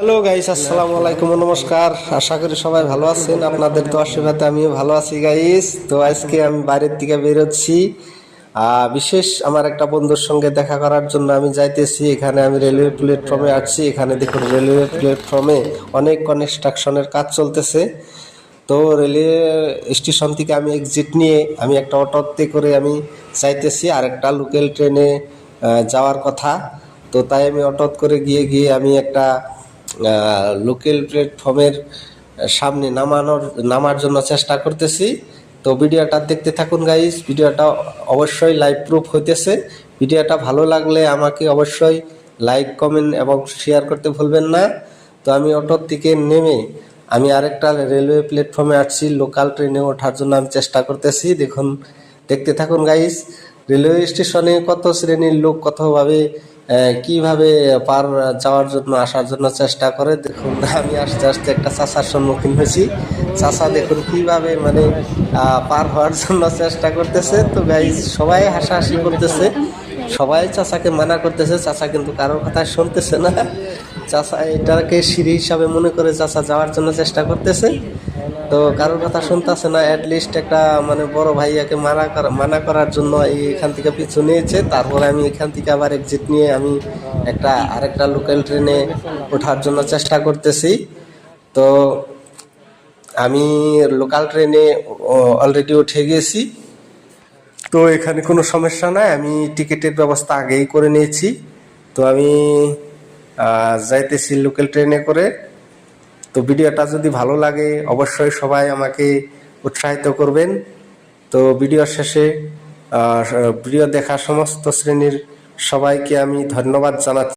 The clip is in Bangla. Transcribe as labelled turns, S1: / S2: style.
S1: হ্যালো গাইস, আসসালামু আলাইকুম, নমস্কার। আশা করি সবাই ভালো আছেন। আপনাদের তো আশীর্বাদে আমিও ভালো আছি গাইস। তো আজকে আমি বাইরের দিকে বেরোচ্ছি, বিশেষ আমার একটা বন্ধুর সঙ্গে দেখা করার জন্য আমি যাইতেছি। এখানে আমি রেলওয়ে প্ল্যাটফর্মে আসছি। এখানে দেখুন রেলওয়ে প্ল্যাটফর্মে অনেক কনস্ট্রাকশনের কাজ চলতেছে। তো রেলওয়ে স্টেশন থেকে আমি এক্সিট নিয়ে আমি একটা অটোতে করে আমি যাইতেছি আর একটা লোকাল ট্রেনে যাওয়ার কথা। তো তাই আমি অটোত করে গিয়ে আমি একটা লোকাল প্ল্যাটফর্মের সামনে নামার জন্য চেষ্টা করতেছি। তো ভিডিওটা দেখতে থাকুন গাইস। ভিডিওটা অবশ্যই লাইভ প্রুফ হইতেছে। ভিডিওটা ভালো লাগলে আমাকে অবশ্যই লাইক, কমেন্ট এবং শেয়ার করতে ভুলবেন না। তো আমি অটোর থেকে নেমে আমি আরেকটা রেলওয়ে প্ল্যাটফর্মে আসছি। লোকাল ট্রেনে ওঠার জন্য আমি চেষ্টা করতেছি। দেখতে থাকুন গাইস। রেলওয়ে স্টেশনে কত শ্রেণীর লোক কতভাবে কিভাবে পার যাওয়ার জন্য আসার জন্য চেষ্টা করে। দেখুন আমি আস্তে আস্তে একটা চাচার সম্মুখীন হয়েছি। চাচা দেখুন কিভাবে মানে পার হওয়ার জন্য চেষ্টা করতেছে। তো গাইস সবাই হাসাহাসি করতেছে, সবাই চাচাকে মানা করতেছে। চাচা কিন্তু কারোর কথা শুনতেছে না। চাচা এটাকে সিঁড়ি হিসাবে মনে করে চাচা যাওয়ার জন্য চেষ্টা করতেছে। তো কারোর কথা শুনতেছে না। অ্যাটলিস্ট একটা মানে বড় ভাইয়াকে মানা করার জন্য এখান থেকে পিছু নিয়েছে। তারপরে আমি এখান থেকে আবার এক্সিট নিয়ে আমি আরেকটা লোকাল ট্রেনে ওঠার জন্য চেষ্টা করতেছি। তো আমি লোকাল ট্রেনে অলরেডি উঠে গেছি। তো এখানে কোনো সমস্যা নাই, আমি টিকিটের ব্যবস্থা আগেই করে নিয়েছি। তো আমি যাইতেছি লোকাল ট্রেনে করে। তো ভিডিওটা যদি ভালো লাগে অবশ্যই সবাই আমাকে উৎসাহিত করবেন। তো ভিডিও শেষে ভিডিও দেখা সমস্ত শ্রেণীর সবাইকে আমি ধন্যবাদ জানাচ্ছি।